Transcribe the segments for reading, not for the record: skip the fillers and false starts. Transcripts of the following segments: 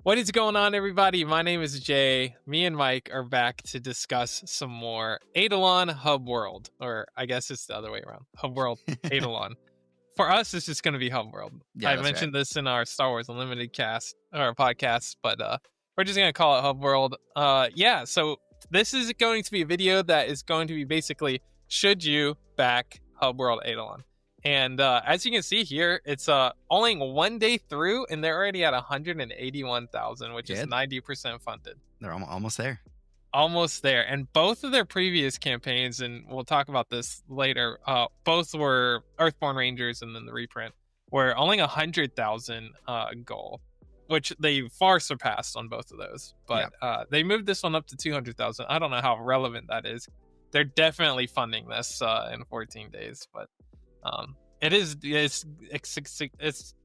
What is going on, everybody? My name is Jay. Me and Mike are back to discuss some more Aidalon Hubworld, or I guess it's the other way around. Hubworld Aidalon. For us, it's just going to be Hubworld. Yeah, I that's right. mentioned this in our Star Wars Unlimited cast or podcast, but we're just going to call it Hubworld. Yeah, so this is going to be a video that is going to be basically, should you back Hubworld Aidalon? And as you can see here, it's only 1 day through, and they're already at 181,000, which is Good. 90% funded. They're almost there. Almost there. And both of their previous campaigns, and we'll talk about this later, both were Earthborn Rangers and then the reprint, were only 100,000 goal, which they far surpassed on both of those. But they moved this one up to 200,000. I don't know how relevant that is. They're definitely funding this in 14 days, but it's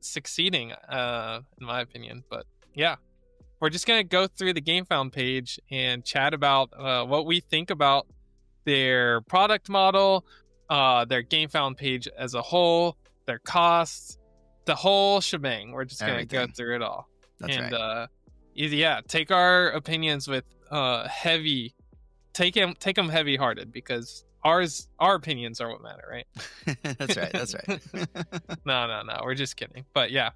succeeding in my opinion. But yeah, we're just gonna go through the Gamefound page and chat about what we think about their product model, their Gamefound page as a whole, their costs, the whole shebang. We're just gonna go through it all. That's and right. Yeah, take our opinions with heavy, take them heavy hearted, because our opinions are what matter, right? That's right. No, we're just kidding. But yeah,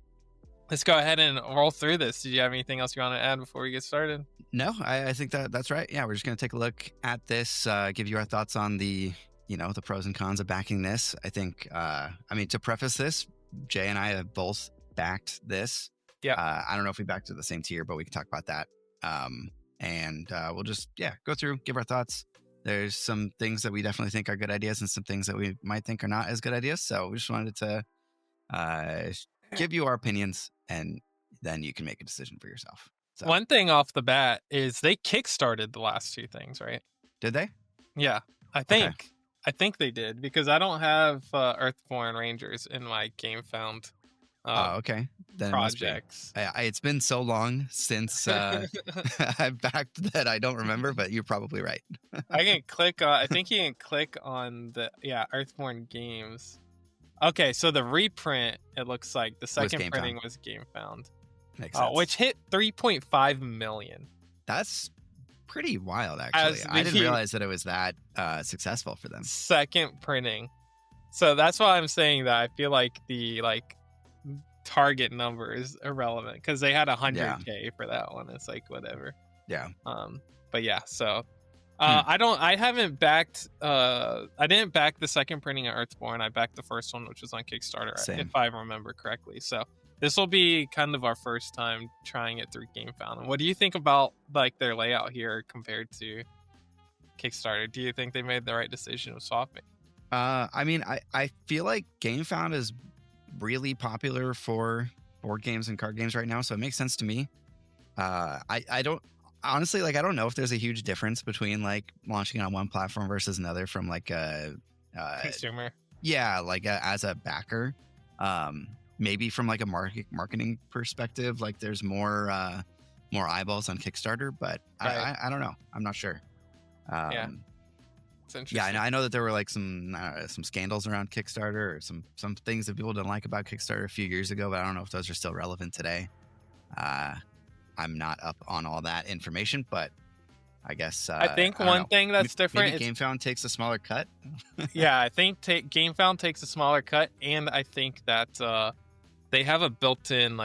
let's go ahead and roll through this. Did you have anything else you want to add before we get started? No, I think that's right. Yeah, we're just going to take a look at this, give you our thoughts on the pros and cons of backing this. I think, to preface this, Jay and I have both backed this. Yeah. I don't know if we backed at the same tier, but we can talk about that. We'll just, go through, give our thoughts. There's some things that we definitely think are good ideas and some things that we might think are not as good ideas. So we just wanted to give you our opinions, and then you can make a decision for yourself. So. One thing off the bat is they kickstarted the last two things, right? Did they? Yeah, I think. Okay. I think they did, because I don't have Earthborn Rangers in my Gamefound. Okay. Then projects. It's been so long since I've backed that I don't remember, but you're probably right. I can click on. I think you can click on the Earthborn games. Okay, so the reprint, it looks like the second printing was Gamefound, which hit 3.5 million. That's pretty wild, actually. I didn't realize that it was that successful for them. Second printing, so that's why I'm saying that I feel like the target number is irrelevant, because they had 100K for that one. It's like whatever. Yeah. But yeah, so I didn't back the second printing of Earthborn. I backed the first one, which was on Kickstarter. Same. If I remember correctly. So this will be kind of our first time trying it through Gamefound. And what do you think about their layout here compared to Kickstarter? Do you think they made the right decision of swapping? I feel like Gamefound is really popular for board games and card games right now, so it makes sense to me. I don't honestly, I don't know if there's a huge difference between launching on one platform versus another from a consumer. Yeah, as a backer. Maybe from a marketing perspective, there's more eyeballs on Kickstarter, but right. I don't know. I'm not sure. Yeah. Yeah, I know that there were some scandals around Kickstarter, or some things that people didn't like about Kickstarter a few years ago, but I don't know if those are still relevant today. I'm not up on all that information, but I guess I think one thing that's different. Maybe Gamefound takes a smaller cut. Yeah, I think Gamefound takes a smaller cut, and I think that they have a built-in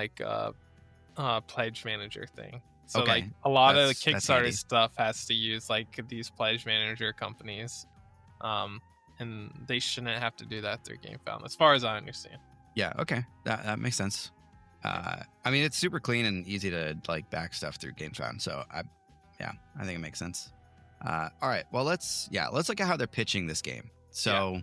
pledge manager thing. So a lot of the Kickstarter stuff has to use these pledge manager companies, and they shouldn't have to do that through Gamefound, as far as I understand. Yeah, okay, that makes sense. It's super clean and easy to back stuff through Gamefound, so I think it makes sense. All right, well let's look at how they're pitching this game. So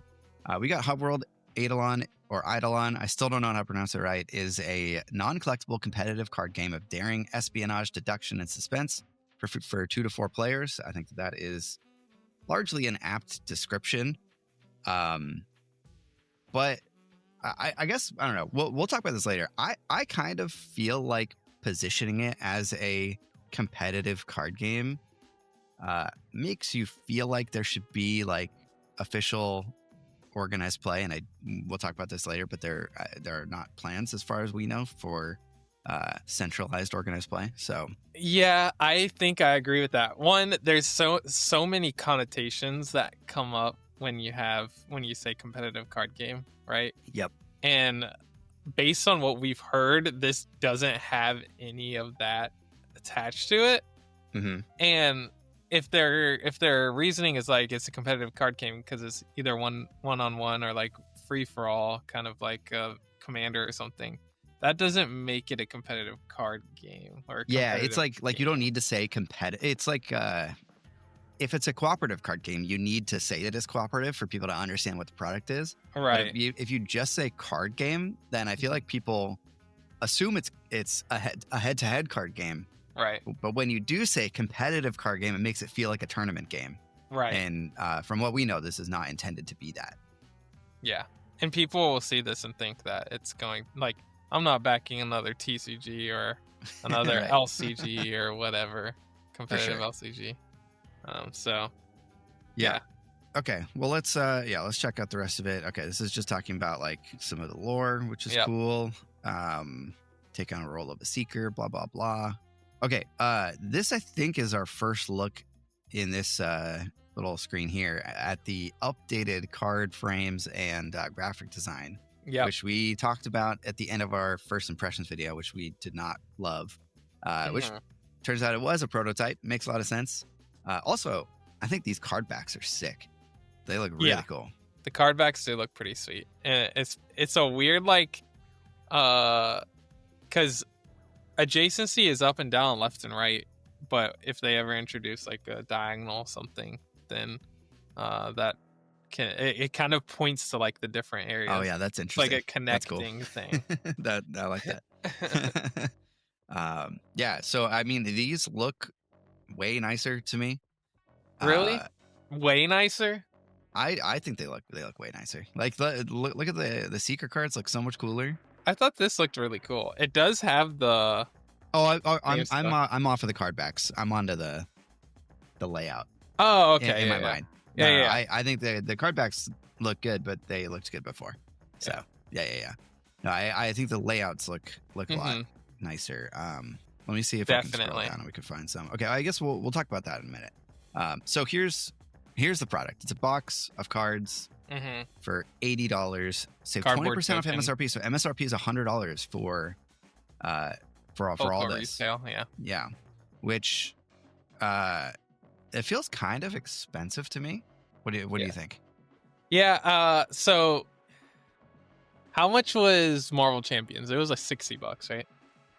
we got Hubworld Aidalon, or Aidalon, I still don't know how to pronounce it right, is a non-collectible competitive card game of daring, espionage, deduction, and suspense for 2 to 4 players. I think that is largely an apt description. But I guess, I don't know, we'll talk about this later. I kind of feel like positioning it as a competitive card game makes you feel like there should be official organized play, and we'll talk about this later, but there are not plans as far as we know for centralized organized play. So Yeah, I think I agree with that. One, there's so many connotations that come up when you say competitive card game, right? yep. And based on what we've heard, this doesn't have any of that attached to it. Mm-hmm. And if their reasoning is like it's a competitive card game because it's either one-on-one or like free for all, kind of like a commander or something, that doesn't make it a competitive card game or a Yeah, it's competitive like you don't game. need to say competitive. It's like if it's a cooperative card game, you need to say it is cooperative for people to understand what the product is. But Right. if you just say card game, then I feel like people assume it's a head-to-head card game. Right. But when you do say competitive card game, it makes it feel like a tournament game. Right. And from what we know, this is not intended to be that. Yeah. And people will see this and think that it's going like I'm not backing another TCG or another Right. LCG or whatever competitive sure. LCG. So Yeah. Okay. Well, let's check out the rest of it. Okay, this is just talking about like some of the lore, which is Yep. cool. Take on a role of a seeker, blah blah blah. Okay, this I think is our first look in this little screen here at the updated card frames and graphic design, Yep. which we talked about at the end of our first impressions video, which we did not love. Which Mhm. turns out it was a prototype. Makes a lot of sense. Also, I think these card backs are sick. They look really Yeah. cool. The card backs do look pretty sweet. And it's a weird like because adjacency is up and down, left and right. But if they ever introduce like a diagonal something, then that it kind of points to like the different areas. Oh yeah, that's It's like interesting. a That's cool. connecting thing. that I like that. Yeah. So I mean, these look way nicer to me. Really? Way nicer? I think they look way nicer. Like look at the secret cards look so much cooler. I thought this looked really cool. It does have the I'm off of the card backs. I'm onto the layout. Oh, okay. In my yeah. mind. Yeah, No, yeah. I think the card backs look good, but they looked good before. So yeah. No, I think the layouts look a lot Mhm. nicer. Let me see if I can scroll Definitely. down and we can find some. Okay, I guess we'll talk about that in a minute. So here's the product. It's a box of cards Mhm. for $80. Save Cardboard 20% off token. MSRP. So MSRP is $100 for all Full this. resale, yeah. Yeah, which it feels kind of expensive to me. What do you think? Yeah, so how much was Marvel Champions? It was like $60, right?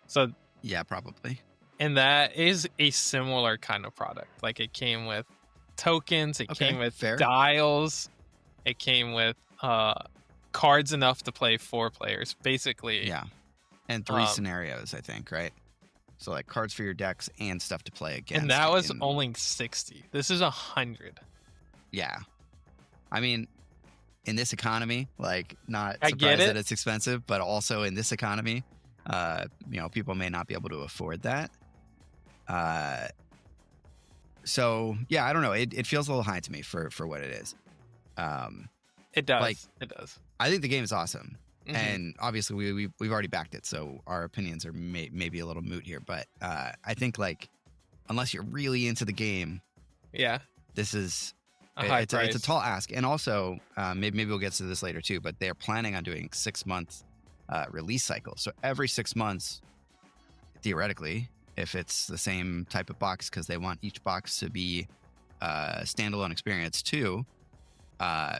So Yeah, probably. and that is a similar kind of product. Like it came with tokens, it Okay, came with fair. dials, it came with cards enough to play 4 players, basically. Yeah, and 3 scenarios, I think, right? So like cards for your decks and stuff to play against. And that was only 60. This is 100. Yeah, I mean, in this economy, like not I get surprised it. that it's expensive, but also in this economy, people may not be able to afford that. So yeah, I don't know. It feels a little high to me for what it is. It does. Like, it does. I think the game is awesome, Mhm. and obviously we've already backed it, so our opinions are maybe a little moot here. But I think like unless you're really into the game, Yeah. this is It's it's a tall ask. And also maybe we'll get to this later too, but they're planning on doing 6-month release cycle. So every 6 months, theoretically, if it's the same type of box, because they want each box to be a standalone experience too.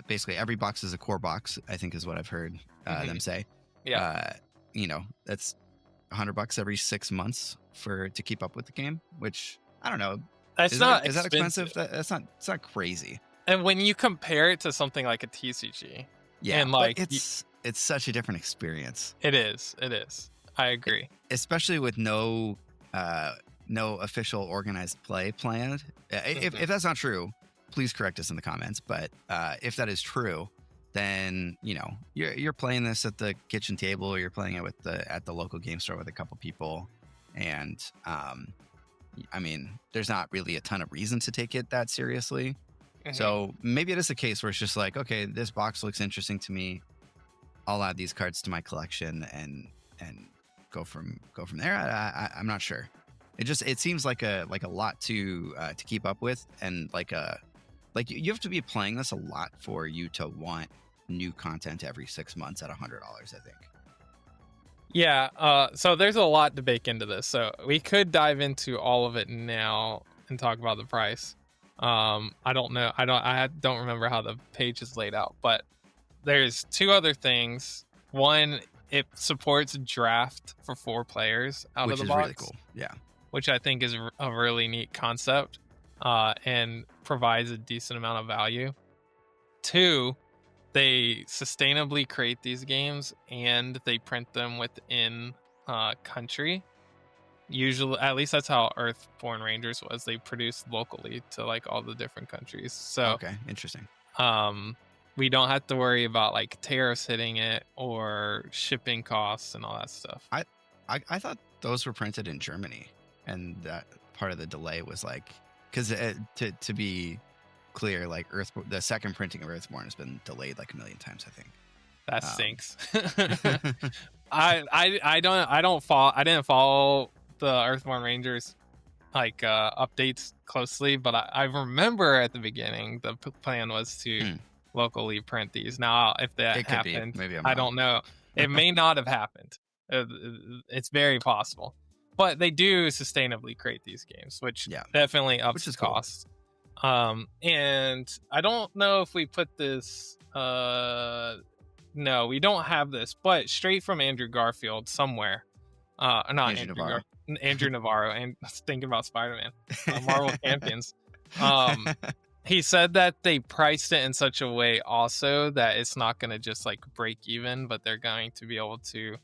Basically every box is a core box, I think is what I've heard them say. Yeah. That's $100 every 6 months to keep up with the game, which I don't know. That's Is not that expensive? It's not crazy. And when you compare it to something like a TCG, Yeah, and like but it's such a different experience. it is. I agree. Especially with no official organized play planned. If that's not true, please correct us in the comments. But if that is true, then you're playing this at the kitchen table, or you're playing it at the local game store with a couple people, and I mean, there's not really a ton of reason to take it that seriously. Mhm. So maybe it is a case where it's just like, okay, this box looks interesting to me. I'll add these cards to my collection and go from there. I'm not sure. It seems like a lot to keep up with, and like you have to be playing this a lot for you to want new content every 6 months at $100, I think. Yeah, so there's a lot to bake into this. So we could dive into all of it now and talk about the price. I don't know. I don't remember how the page is laid out, but there's two other things. One, it supports draft for 4 players out Which of the is box, really cool. Yeah. which I think is a really neat concept, and provides a decent amount of value. 2, they sustainably create these games and they print them within country. Usually, at least that's how Earthborn Rangers was. They produced locally to like all the different countries. So Okay, interesting. we don't have to worry about like tariffs hitting it or shipping costs and all that stuff. I thought those were printed in Germany, and that part of the delay was like, because to be clear, like the second printing of Earthborn has been delayed like a million times, I think. That stinks. I didn't follow the Earthborn Rangers like updates closely, but I remember at the beginning the plan was to locally print these. Now, if that happened, maybe I don't know. It may not have happened. It's very possible, but they do sustainably create these games, which definitely ups the cost. And I don't know if we put this. No, we don't have this, but straight from Andrew Garfield somewhere. Not Andrew Navarro, and thinking about Spider-Man, Marvel Champions. He said that they priced it in such a way also that it's not going to just like break even, but they're going to be able to,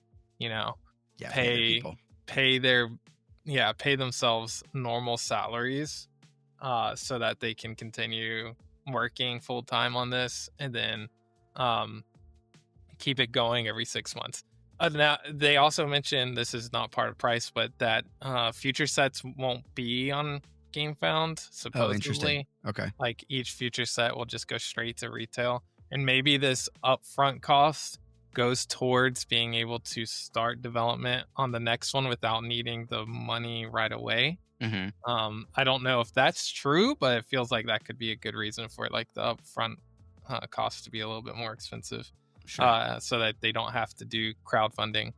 pay themselves normal salaries, so that they can continue working full time on this, and then keep it going every 6 months. Now, they also mentioned, this is not part of price, but that future sets won't be on Gamefound, supposedly. Oh, interesting. Okay. Like each future set will just go straight to retail. And maybe this upfront cost goes towards being able to start development on the next one without needing the money right away. Mm-hmm. I don't know if that's true, but it feels like that could be a good reason for like the upfront cost to be a little bit more expensive. Sure. So that they don't have to do crowdfunding.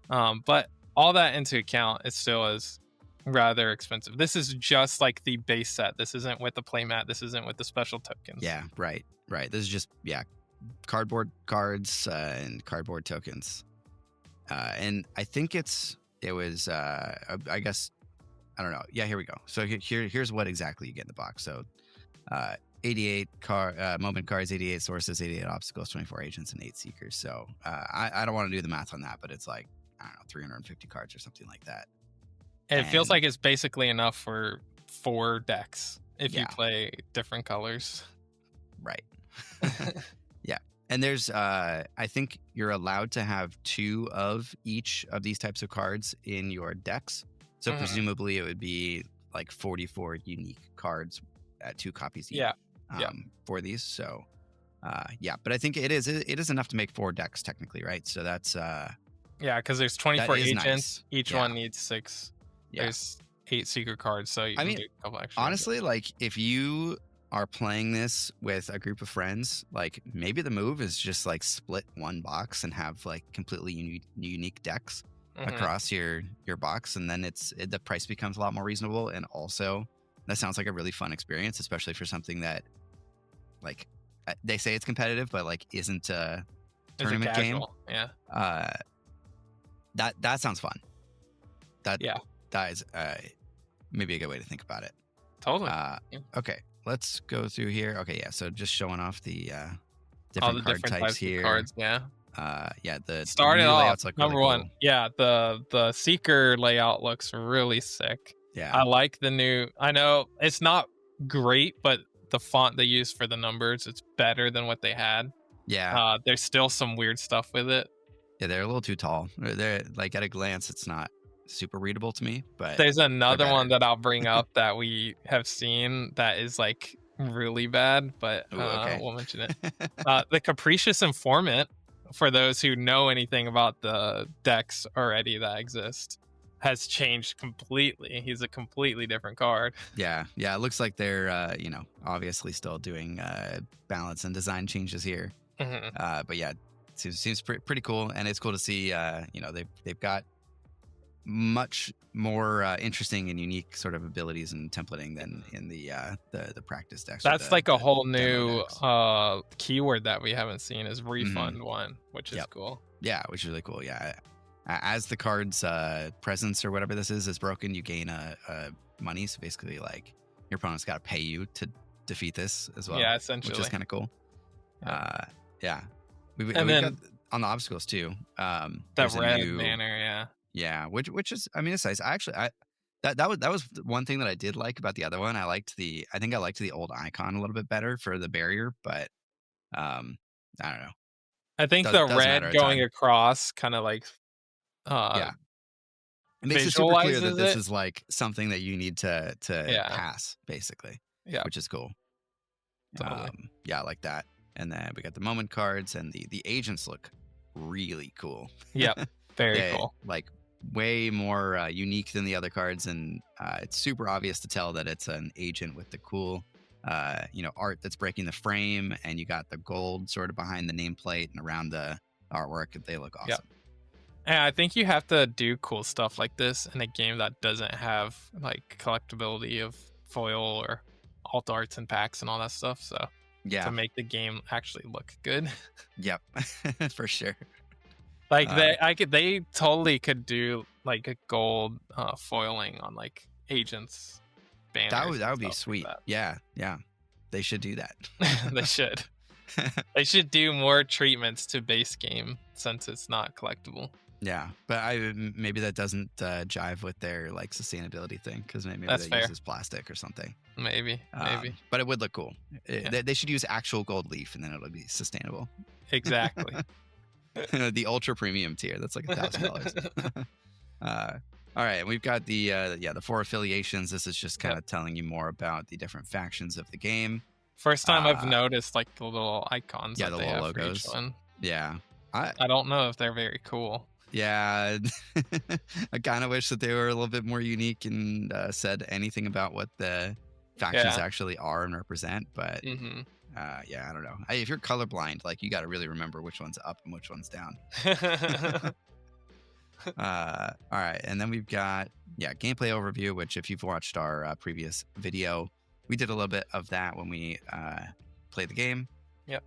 But all that into account, it still is rather expensive. This is just like the base set. This isn't with the playmat. This isn't with the special tokens. Yeah, right. This is just, cardboard cards and cardboard tokens. And I think it was, I guess, I don't know. Yeah, here we go. So here's what exactly you get in the box. So 88 moment cards, 88 sources, 88 obstacles, 24 agents, and 8 seekers. So I don't want to do the math on that, but it's like, I don't know, 350 cards or something like that. And it feels like it's basically enough for 4 decks if you play different colors. Right. Yeah. And there's, I think you're allowed to have 2 of each of these types of cards in your decks. So presumably it would be like 44 unique cards at 2 copies each. For these. So, but I think it is enough to make 4 decks technically, right? So that's because there's 24 agents. Nice. Each one needs 6. There's 8 secret cards, so you can do a couple extra. Honestly, like if you are playing this with a group of friends, like maybe the move is just like split one box and have like completely unique decks across your box, and then the price becomes a lot more reasonable, and also that sounds like a really fun experience, especially for something that like they say it's competitive but like isn't a tournament game. That sounds fun. That is maybe a good way to think about it. Totally. Okay, let's go through here. Okay, so just showing off the all the different card different types here. Of cards, The started off look number really one. cool. Yeah, the seeker layout looks really sick. Yeah, I like the new. I know it's not great, but the font they use for the numbers, it's better than what they had. Yeah. There's still some weird stuff with it. Yeah, they're a little too tall. They're like at a glance, it's not super readable to me. But there's another one that I'll bring up that we have seen that is like really bad, but we'll mention it. The Capricious Informant for those who know anything about the decks already that exist, has changed completely. He's a completely different card. Yeah, it looks like they're obviously still doing balance and design changes here. But yeah, seems pretty cool, and it's cool to see. They've got much more interesting and unique sort of abilities and templating than in the practice decks. That's like a whole new decks. keyword that we haven't seen is refund one, which is cool. Yeah, which is really cool. Yeah, as the card's presence or whatever this is broken, you gain a money. So basically, like your opponent's got to pay you to defeat this as well. Yeah, essentially, which is kind of cool. Yeah. We've then got on the obstacles too. That red banner, yeah, which is, I mean, it's nice. That was one thing that I did like about the other one. I think I liked the old icon a little bit better for the barrier, but I don't know. I think the red going across kind of like it makes it super clear that this is like something that you need to pass, basically. Yeah, which is cool. Totally. I like that. And then we got the moment cards, and the agents look really cool. Yep, very cool. Like way more unique than the other cards, and it's super obvious to tell that it's an agent with the cool art that's breaking the frame, and you got the gold sort of behind the nameplate and around the artwork. They look awesome. Yep. And I think you have to do cool stuff like this in a game that doesn't have like collectability of foil or alt arts and packs and all that stuff. So to make the game actually look good. Yep, for sure. Like they totally could do like a gold foiling on like agents banners. That would be sweet. Like yeah. They should do that. They should. They should do more treatments to base game since it's not collectible. Yeah, but maybe that doesn't jive with their like sustainability thing, because maybe that uses plastic or something. Maybe. But it would look cool. They should use actual gold leaf, and then it'll be sustainable. Exactly. The ultra premium tier. That's like $1,000. All right, we've got the 4 affiliations. This is just kind of telling you more about the different factions of the game. First time I've noticed like the little icons. Yeah, the little logos. Yeah, I don't know if they're very cool. Yeah, I kind of wish that they were a little bit more unique and said anything about what the factions actually are and represent. But I don't know. If you're colorblind, like you got to really remember which one's up and which one's down. All right, and then we've got gameplay overview, which if you've watched our previous video, we did a little bit of that when we played the game. Yep.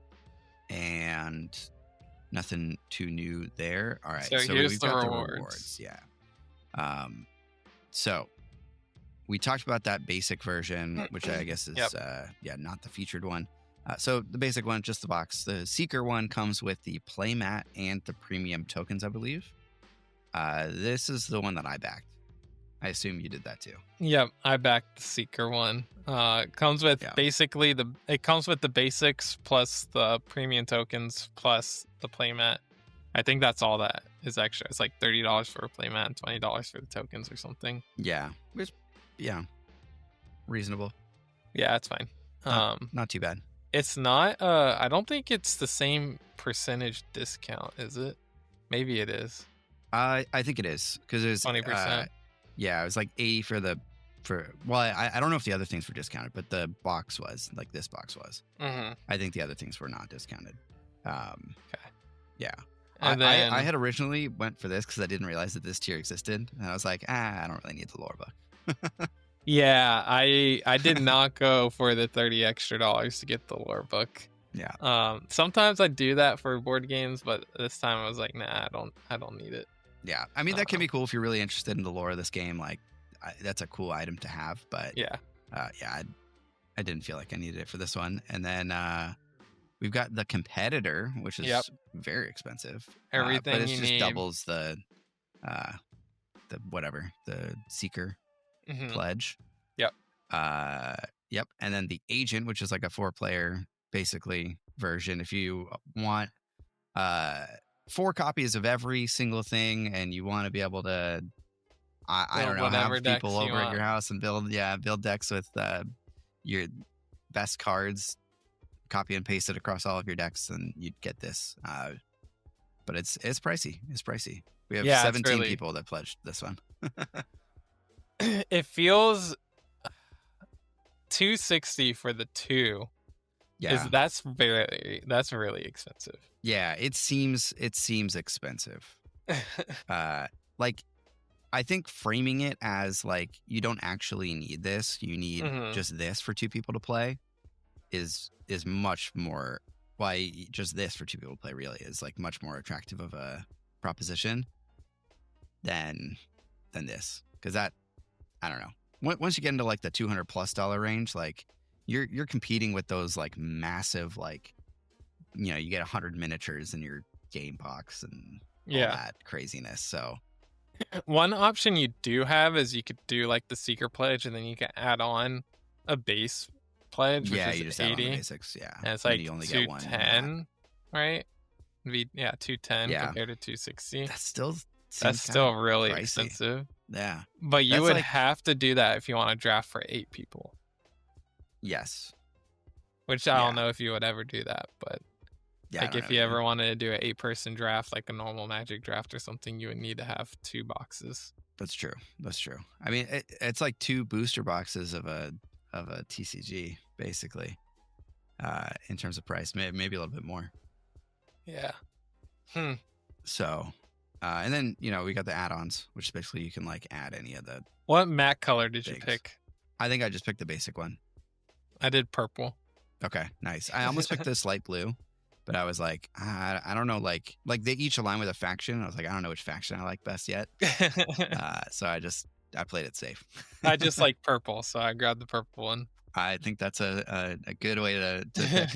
And nothing too new there. All right, so we've got the rewards. Yeah. So we talked about that basic version, which I guess is not the featured one. So the basic one, just the box. The Seeker one comes with the playmat and the premium tokens, I believe. This is the one that I backed. I assume you did that too. Yep, I backed the Seeker one. It comes with basically it comes with the basics plus the premium tokens plus the playmat. I think that's all that is extra. It's like $30 for a playmat and $20 for the tokens or something. Yeah, reasonable. Yeah, it's fine. Not too bad. It's not. I don't think it's the same percentage discount, is it? Maybe it is. I think it is, because it was 20%. Yeah, it was like 80 well, I don't know if the other things were discounted, but the box was, like this box was. Mm-hmm. I think the other things were not discounted. Okay. Yeah. And then I had originally went for this because I didn't realize that this tier existed, and I was like, I don't really need the lore book. Yeah, I did not go for the $30 extra to get the lore book. Yeah. Sometimes I do that for board games, but this time I was like, nah, I don't need it. Yeah, I mean that can be cool if you're really interested in the lore of this game. Like, that's a cool item to have. But I didn't feel like I needed it for this one. And then we've got the competitor, which is very expensive. Everything but it you just need. doubles the Seeker pledge. Yep. Yep. And then the agent, which is like a 4-player basically version. If you want 4 copies of every single thing, and you want to be able to, I don't know, have people over at your house and build decks with your best cards, copy and paste it across all of your decks, and you'd get this. but it's pricey. It's pricey. We have Yeah, it's 17 really people that pledged this one. it feels 260 for the 2 Yeah. that's really expensive. Yeah, it seems expensive. Like I think framing it as like you don't actually need this, you need Mhm. just this for 2 people to play is much more why just this for 2 people to play really is like much more attractive of a proposition than this, because that, I don't know, once you get into like the $200+ range, like you're competing with those like massive, like, you know, you get 100 miniatures in your game box and all Yeah. that craziness. So One option you do have is you could do like the Seeker pledge, and then you can add on a base pledge, which yeah, is you just add on the 80, basics. Yeah, and it's and like you only get one in that. 210, right? 210 Yeah. compared to 260. That still That's seems still kinda really pricey. expensive. Yeah. But you That's would like- have to do that if you want to draft for 8 people, Yes. which I Yeah. don't know if you would ever do that, but Yeah. I like don't if know you either. ever wanted to do an 8-person draft, like a normal Magic draft or something, you would need to have 2 boxes. That's true. That's true. I mean, it's like 2 booster boxes of a TCG basically, in terms of price, maybe a little bit more. Yeah. So, and then, you know, we got the add-ons, which basically you can like add any of the. What mat color did you Things. pick? I think I just picked the basic one. I did purple. Okay, nice. I almost picked this light blue, but I was like, I don't know, like they each align with a faction. I was like, I don't know which faction I like best yet. So I played it safe. I just like purple, so I grabbed the purple one. I think that's a good way to pick.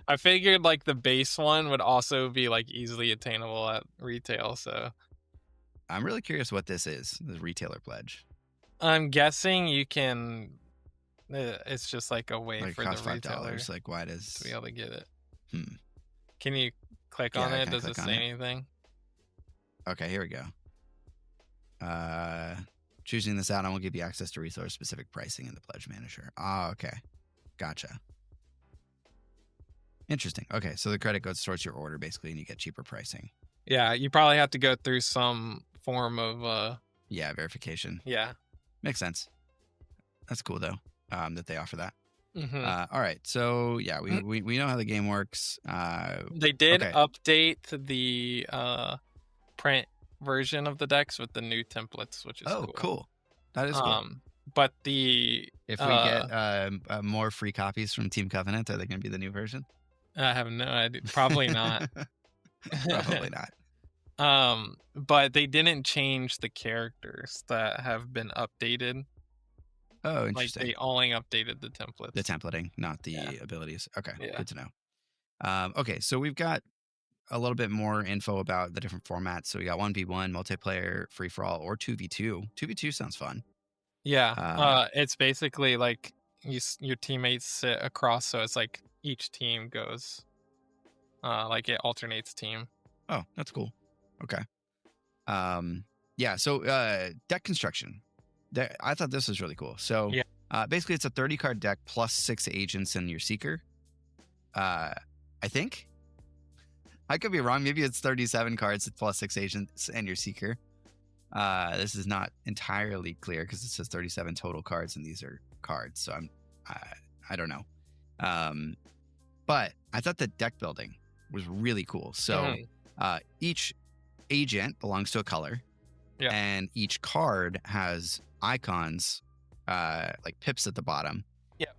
I figured like the base one would also be like easily attainable at retail, so I'm really curious what this is, the retailer pledge. I'm guessing you can. It's just like a way Like for cost the retailer $5. Like why does to be able to get it. Hmm. Can you click Yeah, on I it? can Does it click on say it. anything? Okay, here we go. Choosing this add-on will give you access to resource-specific pricing in the Pledge Manager. Ah, okay. Gotcha. Interesting. Okay, so the credit goes towards your order, basically, and you get cheaper pricing. Yeah, you probably have to go through some form of Yeah, verification. yeah. Makes sense. That's cool, though, that they offer that. Mhm. All right, so, yeah, we know how the game works. They did okay. update the print version of the decks with the new templates, which is cool. That is cool. But the If we get more free copies from Team Covenant, are they going to be the new version? I have no idea. Probably not. Probably not. But they didn't change the characters that have been updated. Oh, Like interesting. they only updated the templates. The templating, not the Yeah. abilities. Okay, Yeah. good to know. Okay, so we've got a little bit more info about the different formats. So we got 1v1, multiplayer, free-for-all, or 2v2. 2v2 sounds fun. Yeah. It's basically like your teammates sit across, so it's like each team goes like it alternates team. Oh, that's cool. Okay. Yeah, so deck construction. I thought this was really cool. So Yeah. basically it's a 30-card deck plus 6 agents in your Seeker. I think. I could be wrong. Maybe it's 37 cards plus 6 agents and your Seeker. This is not entirely clear because it says 37 total cards and these are cards. So I don't know. But I thought the deck building was really cool. So each agent belongs to a color. Yeah. And each card has icons, like pips at the bottom. Yep.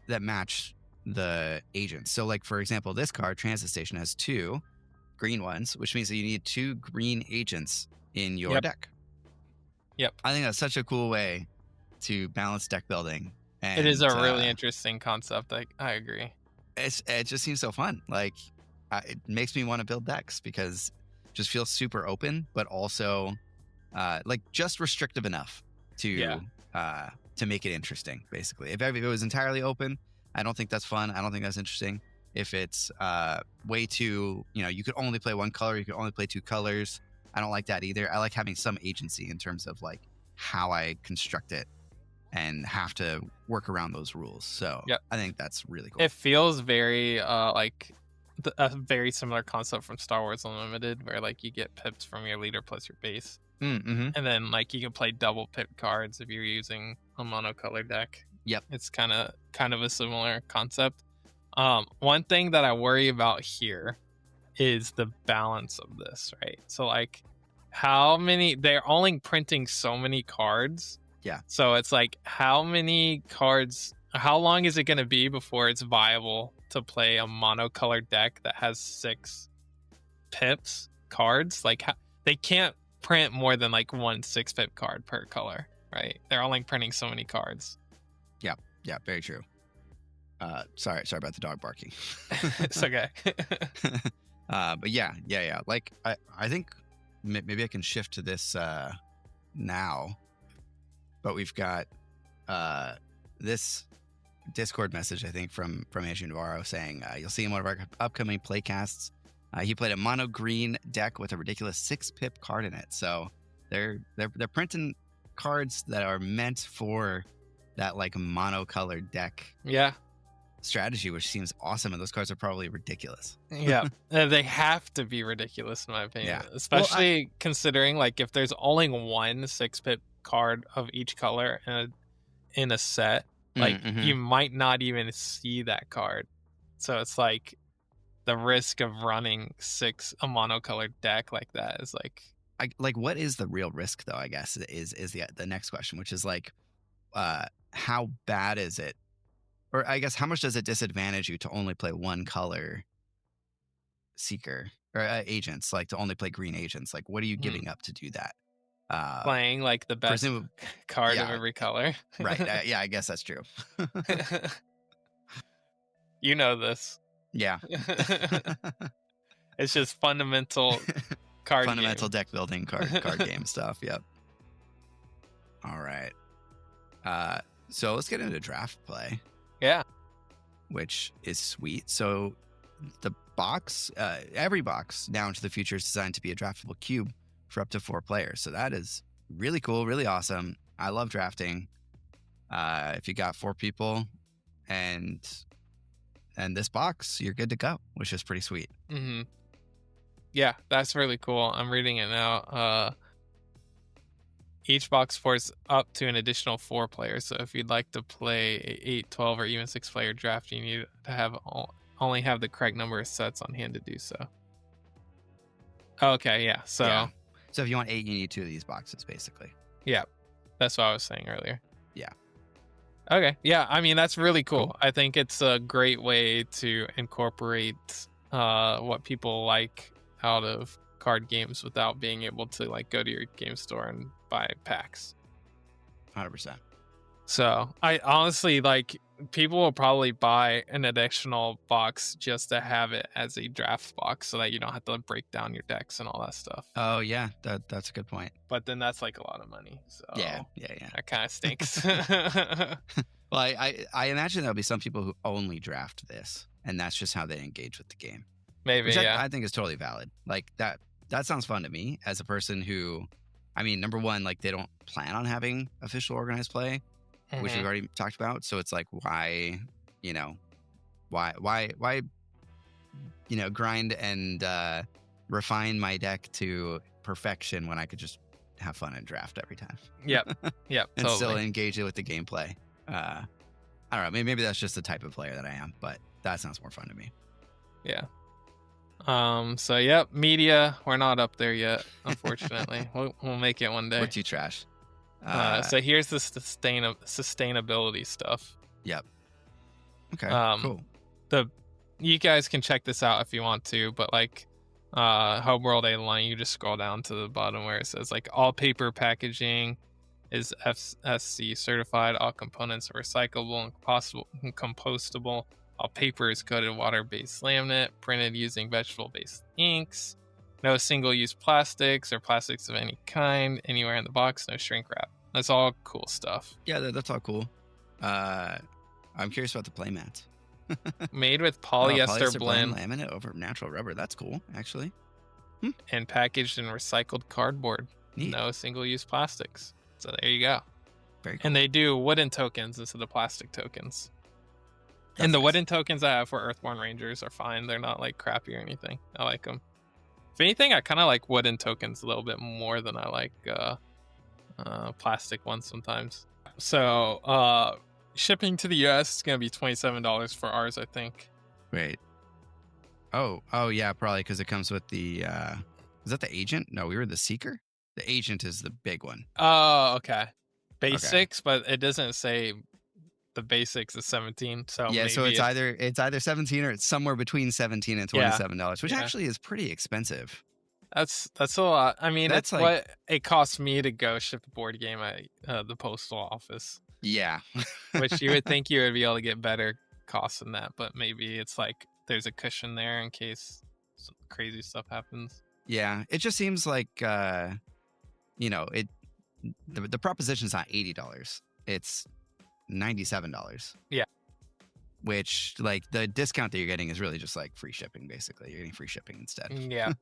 That match the agents. So like, for example, this card, Transit Station, has 2 green ones, which means that you need 2 green agents in your deck. Yep. I think that's such a cool way to balance deck building. And, it is a really interesting concept. I agree. It just seems so fun. Like it makes me want to build decks because it just feels super open, but also like just restrictive enough to make it interesting. Basically, if it was entirely open, I don't think that's fun. I don't think that's interesting. If it's way too, you could only play one color, you could only play 2 colors. I don't like that either. I like having some agency in terms of like how I construct it and have to work around those rules. So I think that's really cool. It feels very like a very similar concept from Star Wars Unlimited, where like you get pips from your leader plus your base, Mm-hmm. and then like you can play double pip cards if you're using a monocolor deck. Yep. It's kind of a similar concept. One thing that I worry about here is the balance of this, right? So like they're only printing so many cards. Yeah. So it's like how many cards, how long is it going to be before it's viable to play a monocolored deck that has 6 pips cards? Like they can't print more than like 1 6-pip card per color, right? They're only printing so many cards. Yeah, very true. Sorry about the dog barking. It's okay. But yeah. Like I think maybe I can shift to this now. But we've got this Discord message, I think, from Andrew Navarro saying you'll see in one of our upcoming playcasts. He played a mono green deck with a ridiculous 6-pip card in it. So they're printing cards that are meant for that like monocolored deck. Yeah. Strategy, which seems awesome, and those cards are probably ridiculous. Yeah, they have to be ridiculous in my opinion. Yeah. Especially considering like if there's only 1 6-pip card of each color in a set, like you might not even see that card. So it's like the risk of running a monocolored deck like that is like what is the real risk though, I guess is the next question, which is like how bad is it, or I guess how much does it disadvantage you to only play one color seeker or agents, like to only play green agents? Like what are you giving up to do that? Playing like the best card of every color. Right. Yeah, I guess that's true. You know this. Yeah. It's just fundamental fundamental deck building card game stuff. Yep. All right. So let's get into draft play. Yeah. Which is sweet. So the box, every box now into the future is designed to be a draftable cube for up to 4 players. So that is really cool, really awesome. I love drafting. If you got 4 people and this box, you're good to go, which is pretty sweet. Mm-hmm. Yeah, that's really cool. I'm reading it now. Each box supports up to an additional 4 players. So if you'd like to play a 8, 12, or even 6-player draft, you need to have only have the correct number of sets on hand to do so. Okay, yeah. So if you want 8, you need 2 of these boxes, basically. Yeah, that's what I was saying earlier. Yeah. Okay. Yeah, I mean, that's really cool. I think it's a great way to incorporate what people like out of card games without being able to like go to your game store and buy packs. 100%. So I honestly, like, people will probably buy an additional box just to have it as a draft box so that you don't have to break down your decks and all that stuff. Oh yeah, that's a good point. But then that's like a lot of money. So yeah, that kind of stinks. Well, I imagine there'll be some people who only draft this, and that's just how they engage with the game. Maybe, which yeah. I think is totally valid. Like that sounds fun to me as a person who, I mean, number one, like they don't plan on having official organized play, which we've already talked about. So it's like, why, grind and refine my deck to perfection when I could just have fun and draft every time. Yep. And totally. still engage it with the gameplay. I don't know. Maybe that's just the type of player that I am, but that sounds more fun to me. Yeah. So yep, media, we're not up there yet, unfortunately. we'll make it one day. We're too trash. So here's the sustainability stuff. Yep. Okay. Cool. You guys can check this out if you want to, but like Hubworld Aidalon, you just scroll down to the bottom where it says like all paper packaging is FSC certified, all components are recyclable and compostable. All paper is coated water-based laminate, printed using vegetable-based inks. No single-use plastics or plastics of any kind anywhere in the box. No shrink wrap. That's all cool stuff. Yeah, that's all cool. I'm curious about the playmats. Made with polyester blend laminate over natural rubber. That's cool, actually. And packaged in recycled cardboard. Neat. No single-use plastics. So there you go. Very cool. And they do wooden tokens instead of plastic tokens. And That's the nice. wooden tokens I have for Earthborn Rangers are fine. They're not like crappy or anything. I like them. If anything, I kind of like wooden tokens a little bit more than I like plastic ones sometimes. So shipping to the US is gonna be $27 for ours, I think. Wait. Oh yeah, probably because it comes with the. Is that the agent? No, we were the seeker. The agent is the big one. Oh, okay. Basics, but it doesn't say the basics is 17. So yeah, maybe so it's either 17 or it's somewhere between 17 and $27, which actually is pretty expensive. That's a lot. I mean, That's it's like what it costs me to go ship a board game at the postal office. Yeah. Which you would think you would be able to get better costs than that, but maybe it's like there's a cushion there in case some crazy stuff happens. Yeah, it just seems like the proposition's not $80. It's $97. Yeah. Which, like, the discount that you're getting is really just like free shipping, basically. You're getting free shipping instead. Yeah.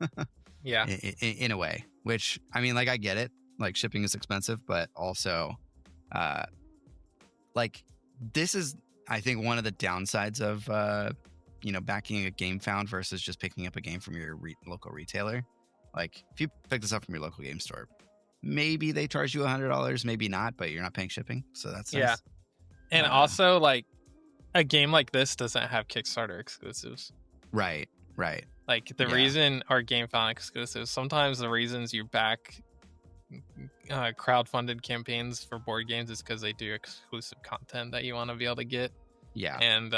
Yeah. In a way, which, I mean, like, I get it. Like, shipping is expensive, but also, like, this is, I think, one of the downsides of, backing a Gamefound versus just picking up a game from your local retailer. Like, if you pick this up from your local game store, maybe they charge you $100, maybe not, but you're not paying shipping. So that's nice. Yeah. And also, like, a game like this doesn't have Kickstarter exclusives. Right. Like, the reason our Gamefound exclusives, sometimes the reasons you back crowdfunded campaigns for board games is because they do exclusive content that you want to be able to get. Yeah. And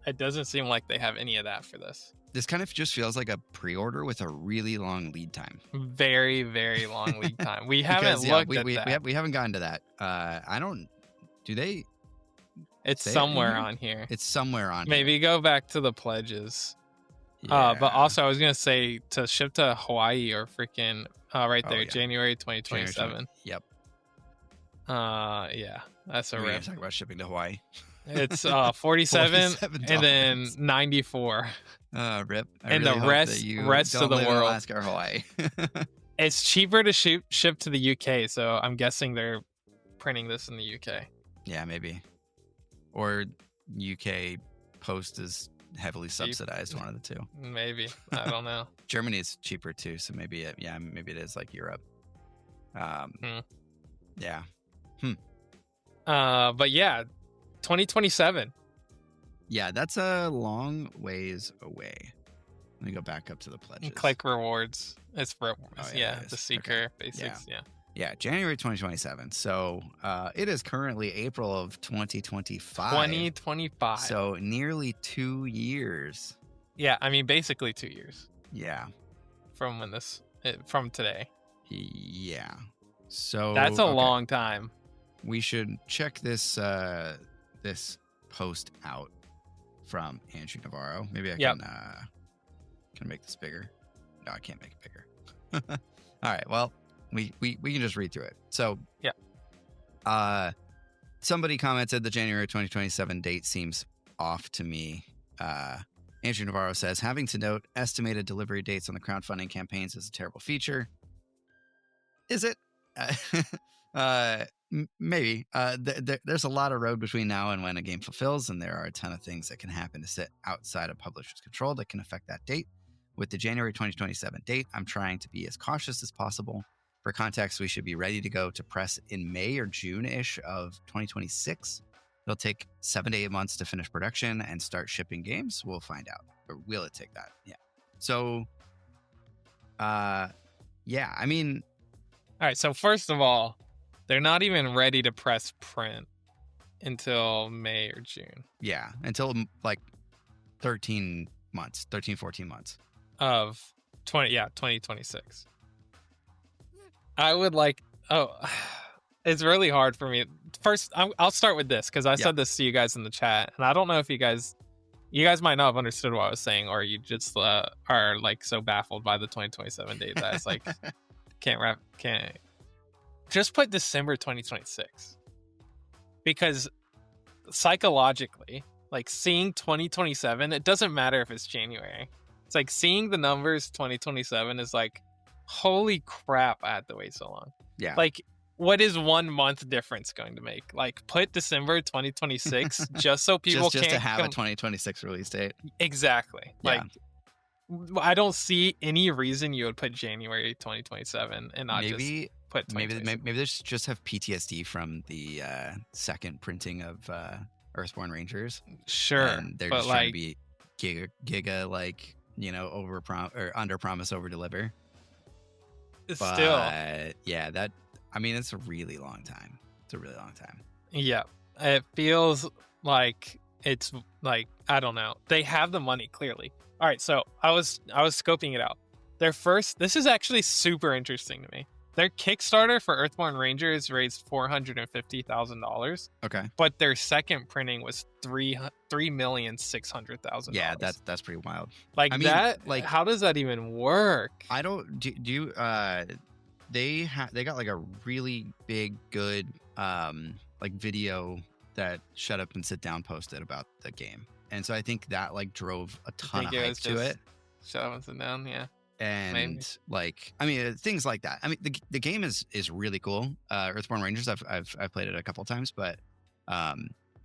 it doesn't seem like they have any of that for this. This kind of just feels like a pre-order with a really long lead time. Very, very long lead time. We haven't looked at that. We haven't gotten to that. Do they? It's somewhere on here. It's somewhere on Maybe here. go back to the pledges. Yeah. But also, I was going to say to ship to Hawaii or freaking right there, yeah. January 2027. Yep. Yeah, that's a We're rip. going to talk about shipping to Hawaii. It's 47 and then 94. Rip. And the rest of the world. Alaska or Hawaii. It's cheaper to ship to the UK, so I'm guessing they're printing this in the UK. Yeah, maybe. Or UK Post is heavily subsidized, one of the two. Maybe. I don't know. Germany is cheaper too, so maybe it is like Europe. Yeah. But yeah, 2027. Yeah, that's a long ways away. Let me go back up to the pledges. Click rewards. It's for it the seeker basics. Yeah, January 2027. So it is currently April of 2025. 2025. So nearly 2 years. Yeah, I mean basically 2 years. Yeah. From from today. Yeah. So that's a long time. We should check this this post out from Andrew Navarro. Maybe I can make this bigger. No, I can't make it bigger. All right. Well, we can just read through it. So somebody commented the January 2027 date seems off to me. Andrew Navarro says, having to note estimated delivery dates on the crowdfunding campaigns is a terrible feature. Is it? Maybe. There's a lot of road between now and when a game fulfills, and there are a ton of things that can happen to sit outside of publisher's control that can affect that date. With the January 2027 date, I'm trying to be as cautious as possible. For context, we should be ready to go to press in May or June-ish of 2026. It'll take 7 to 8 months to finish production and start shipping games. We'll find out. Or will it take that? Yeah. So, yeah, I mean... All right, so first of all, they're not even ready to press print until May or June. Yeah, until like 13, 14 months. Of 2026. I would like... it's really hard for me. First, I'll start with this, because I said this to you guys in the chat, and I don't know if you guys might not have understood what I was saying, or you just are like so baffled by the 2027 date that it's like... Can't just put December 2026, because psychologically, like, seeing 2027, it doesn't matter if it's January. It's like seeing the numbers 2027 is like, holy crap, I had to wait so long. Yeah. Like, what is 1 month difference going to make? Like, put December 2026 just so people just to can't have a 2026 release date. Exactly. Yeah. Like, I don't see any reason you would put January 2027 and not just put 2026. Maybe they just have PTSD from the second printing of Earthborn Rangers. Sure, and they're but just trying like, to be giga like, you know, under promise, over deliver. still, Yeah, that, I mean, it's a really long time. It's a really long time. yeah, it feels like it's like, I don't know. They have the money clearly. All right, so I was scoping it out. This is actually super interesting to me. Their Kickstarter for Earthborn Rangers raised $450,000. Okay. But their second printing was $3,600,000. Yeah, that's pretty wild. Like, I mean, that. like, how does that even work? I don't do you they got like a really big good like video that Shut Up and Sit Down posted about the game. And so I think that like drove a ton of hype to it. Shut Up and Sit Down, yeah. And Maybe. like, I mean, things like that. I mean, the game is really cool. Earthborn Rangers, I've played it a couple times, but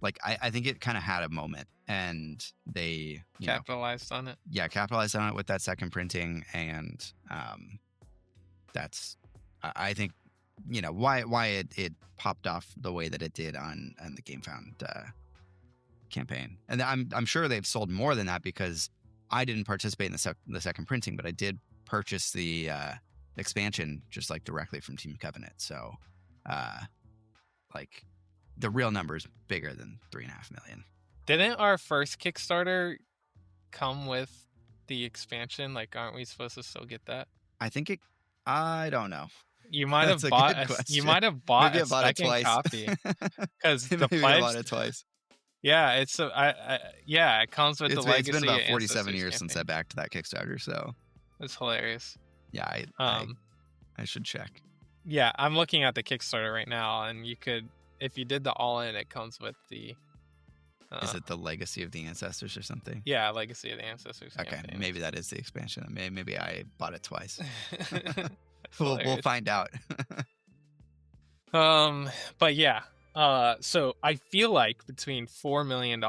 like I think it kind of had a moment, and they capitalized on it. Yeah, capitalized on it with that second printing, and that's, I think, you know, why it popped off the way that it did on the Gamefound campaign. And I'm sure they've sold more than that, because I didn't participate in the second printing, but I did purchase the expansion just like directly from Team Covenant. So like the real number is bigger than 3.5 million. Didn't our first Kickstarter come with the expansion? Like, aren't we supposed to still get that? I think I don't know. You might have bought you might have bought Maybe a second copy, because the Maybe I bought it twice. Yeah, it comes with the legacy. It's been about 47 years since I backed that Kickstarter, so it's hilarious. Yeah, I should check. Yeah, I'm looking at the Kickstarter right now, and you could, if you did the all-in, it comes with the. Is it the Legacy of the Ancestors or something? Yeah, Legacy of the Ancestors. Okay, campaign. Maybe that is the expansion. Maybe I bought it twice. We'll find out. But yeah. So I feel like between $4 million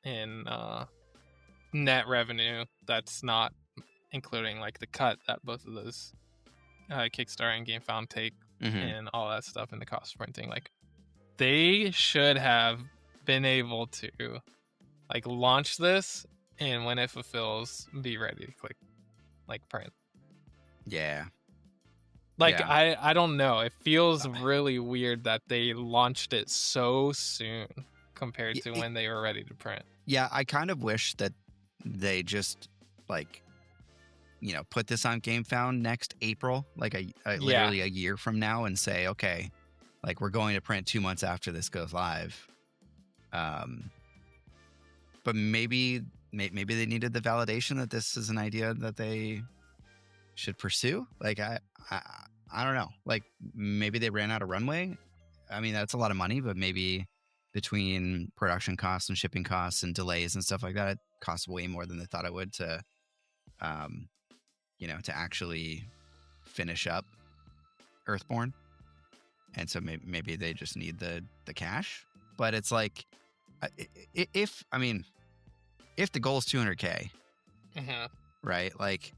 in net revenue, that's not including like the cut that both of those Kickstarter and Gamefound take, and all that stuff, and the cost of printing, like, they should have been able to like launch this, and when it fulfills, be ready to click like print. Yeah. Like, yeah. I don't know. It feels really weird that they launched it so soon compared to when they were ready to print. Yeah, I kind of wish that they just, like, you know, put this on Gamefound next April, like literally a year from now, and say, okay, like, we're going to print 2 months after this goes live. But maybe they needed the validation that this is an idea that they should pursue. Like, I don't know. Like, maybe they ran out of runway. I mean, that's a lot of money, but maybe between production costs and shipping costs and delays and stuff like that, it costs way more than they thought it would to, you know, to actually finish up Earthborn. And so maybe they just need the cash. But it's like, if the goal is 200K, right? Like,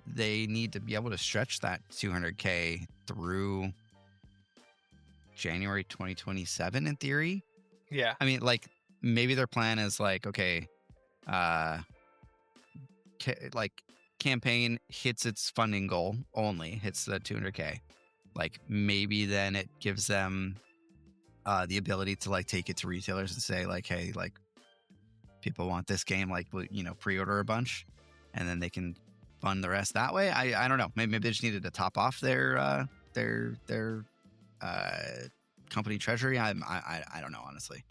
they need to be able to stretch that 200K through January 2027 in theory. Yeah. I mean, like, maybe their plan is like, okay, like, campaign hits its funding goal, only hits the 200K. Like, maybe then it gives them the ability to, like, take it to retailers and say, like, hey, like, people want this game, like, you know, pre-order a bunch, and then they can fund the rest that way. I don't know. Maybe they just needed to top off their company treasury. I don't know, honestly.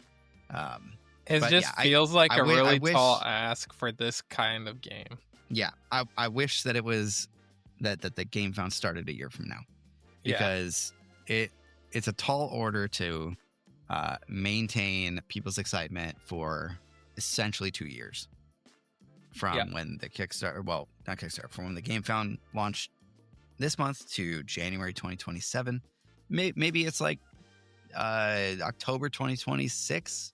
It just feels like a really tall ask for this kind of game. Yeah, I wish that it was that the Gamefound started a year from now, because it's a tall order to maintain people's excitement for essentially 2 years from when the Kickstarter, well, not Kickstarter, from when the Gamefound launched this month to January 2027. Maybe it's like October 2026,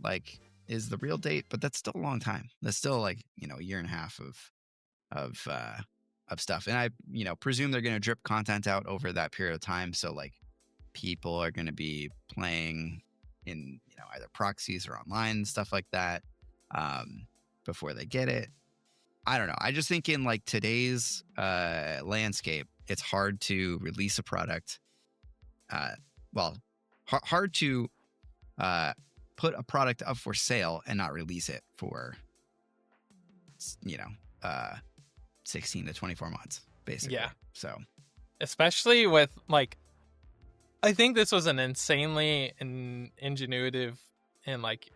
like is the real date, but that's still a long time. That's still like, a year and a half of stuff. And I, presume they're going to drip content out over that period of time. So like people are going to be playing in, either proxies or online and stuff like that before they get it. I don't know. I just think in like today's landscape, it's hard to release a product. Hard to put a product up for sale and not release it for, 16 to 24 months, basically. Yeah. So, especially with like, I think this was an insanely ingenuitive and like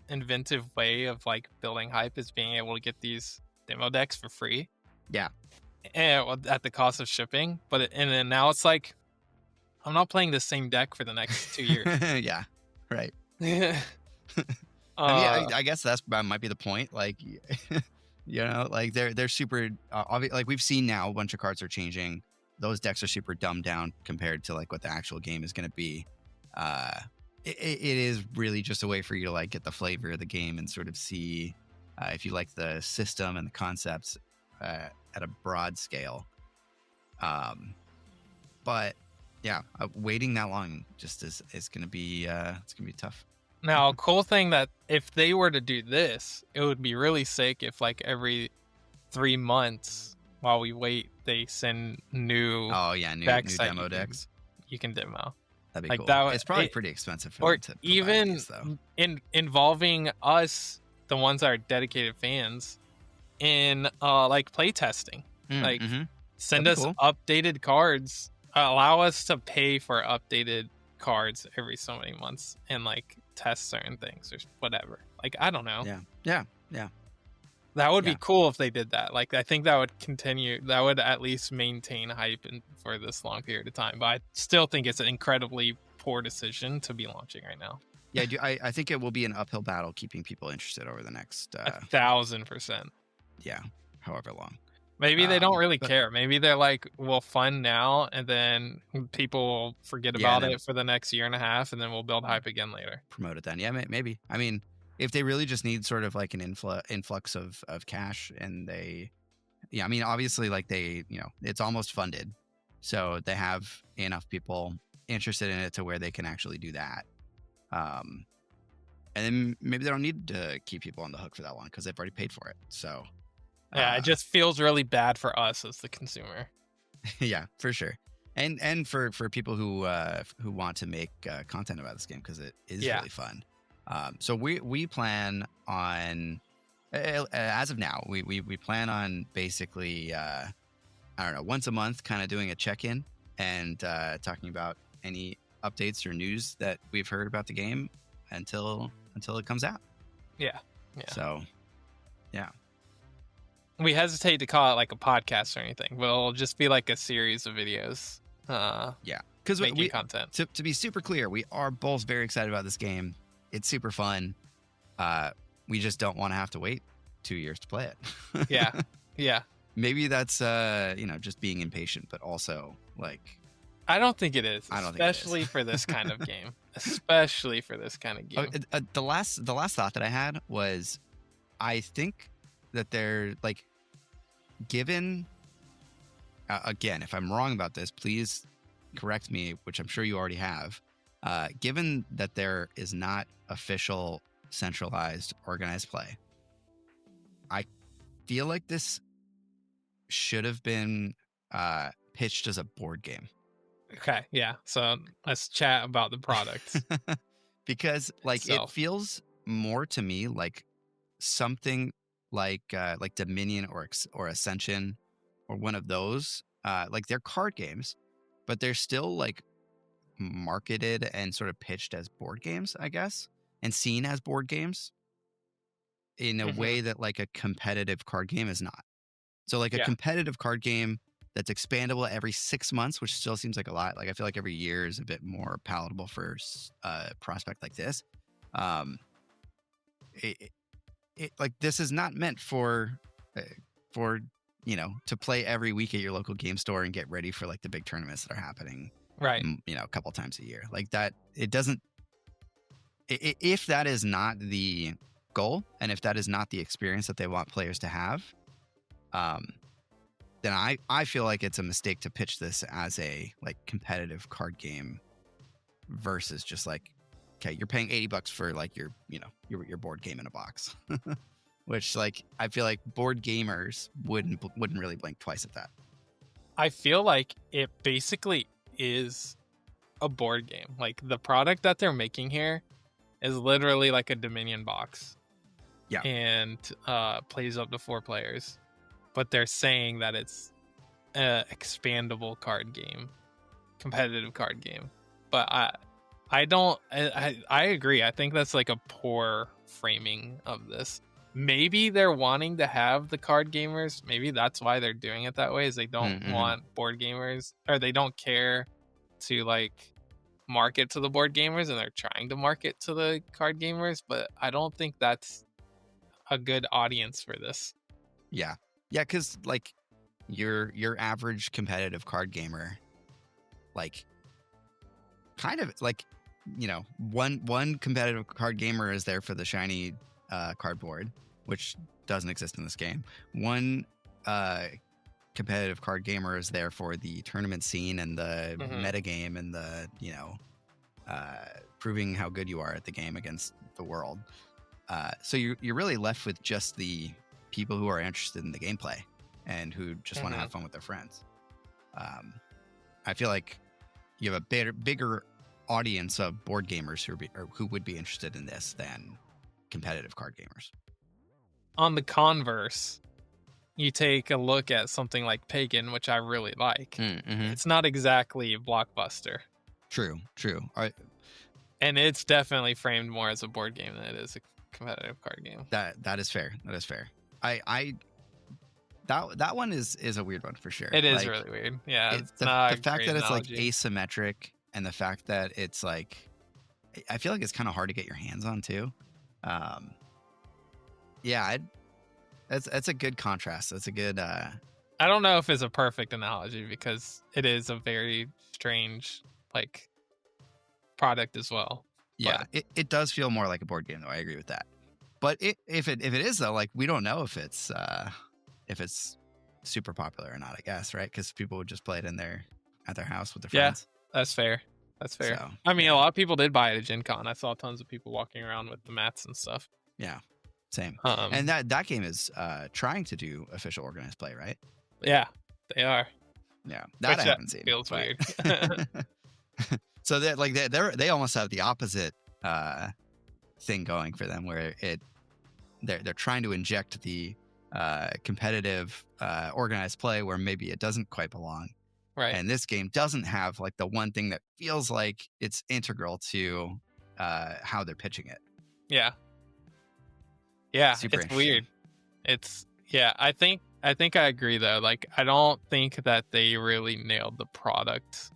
inventive way of like building hype, is being able to get these demo decks for free. Yeah. And at the cost of shipping. And then now it's like, I'm not playing the same deck for the next 2 years. Yeah. Right. I guess that might be the point. Like, like they're super obvious. Like we've seen now a bunch of cards are changing. Those decks are super dumbed down compared to like what the actual game is going to be. It is really just a way for you to like get the flavor of the game and sort of see if you like the system and the concepts at a broad scale. But yeah, waiting that long just is going to be it's going to be tough. Now, a cool thing that if they were to do this, it would be really sick if like every 3 months while we wait, they send new new demo decks. You can demo. That'd be cool. It's probably pretty expensive for them to even these, though. Involving us, the ones that are dedicated fans, in like play testing. Like send us updated cards. Allow us to pay for updated cards every so many months and like test certain things or whatever. Like, I don't know. Yeah. That would be cool if they did that. Like, I think that would continue. That would at least maintain hype for this long period of time. But I still think it's an incredibly poor decision to be launching right now. Yeah, I think it will be an uphill battle keeping people interested over the next 1,000%. Yeah, however long. Maybe they don't really care. Maybe they're like, we'll fund now, and then people will forget about it for the next year and a half, and then we'll build hype again later. Promote it then. Yeah, maybe. I mean, if they really just need sort of like an influx of cash, and obviously like they, it's almost funded. So they have enough people interested in it to where they can actually do that. And then maybe they don't need to keep people on the hook for that long because they've already paid for it. So yeah, it just feels really bad for us as the consumer. Yeah, for sure. And for people who want to make content about this game, because it is really fun. So we plan on, as of now, we plan on basically I don't know, once a month kind of doing a check-in and talking about any updates or news that we've heard about the game until it comes out. Yeah. So yeah, we hesitate to call it like a podcast or anything, but it'll just be like a series of videos. Because we content. To be super clear, we are both very excited about this game. It's super fun. We just don't want to have to wait 2 years to play it. Yeah. Maybe that's just being impatient, but also like I don't think it is. I don't especially think it is. For this kind of game. Especially for this kind of game. The last thought that I had was, I think that they're like, given again, if I'm wrong about this, please correct me, which I'm sure you already have. Given that there is not official centralized organized play, I feel like this should have been pitched as a board game. Okay, yeah. So let's chat about the product. Because like it feels more to me like something like Dominion or Ascension or one of those. Like they're card games, but they're still like marketed and sort of pitched as board games, I guess, and seen as board games in a way that like a competitive card game is not. So like a competitive card game that's expandable every 6 months, which still seems like a lot. Like I feel like every year is a bit more palatable for a prospect like this. It like this is not meant for to play every week at your local game store and get ready for like the big tournaments that are happening, Right. a couple times a year. Like that, it doesn't. If that is not the goal, and if that is not the experience that they want players to have, then I feel like it's a mistake to pitch this as a like competitive card game versus just like, okay, you're paying $80 for like your board game in a box, which like I feel like board gamers wouldn't really blink twice at that. I feel like it basically is a board game. Like the product that they're making here is literally like a Dominion box. Yeah. And plays up to 4 players. But they're saying that it's a expandable card game, competitive card game. But I agree. I think that's like a poor framing of this. Maybe they're wanting to have the card gamers. Maybe that's why they're doing it that way, is they don't want board gamers, or they don't care to like market to the board gamers, and they're trying to market to the card gamers. But I don't think that's a good audience for this. Yeah, because like your average competitive card gamer, like kind of like one competitive card gamer is there for the shiny cardboard, which doesn't exist in this game. One competitive card gamer is there for the tournament scene and the meta game and the proving how good you are at the game against the world. So you're really left with just the people who are interested in the gameplay and who just want to have fun with their friends. I feel like you have a bigger audience of board gamers who would be interested in this than competitive card gamers. On the converse, you take a look at something like Pagan, which I really like. It's not exactly a blockbuster. True. And it's definitely framed more as a board game than it is a competitive card game. That is fair. That one is a weird one for sure. It is really weird. Yeah, it's the fact that it's like asymmetric, and the fact that it's like, I feel like it's kind of hard to get your hands on too. That's a good contrast. That's a good. I don't know if it's a perfect analogy because it is a very strange like product as well. Yeah, it does feel more like a board game though. I agree with that. But if it is though, like we don't know if it's super popular or not, I guess, right? Because people would just play it at their house with their friends. Yeah, that's fair. So, I mean, a lot of people did buy it at Gen Con. I saw tons of people walking around with the mats and stuff. Yeah, same. And that game is trying to do official organized play, right? Yeah, they are. Yeah, that I haven't seen. Feels weird. So they almost have the opposite thing going for them, where they're trying to inject the competitive organized play where maybe it doesn't quite belong. Right. And this game doesn't have like the one thing that feels like it's integral to how they're pitching it. Yeah. Super, it's weird. I think I agree though. Like I don't think that they really nailed the product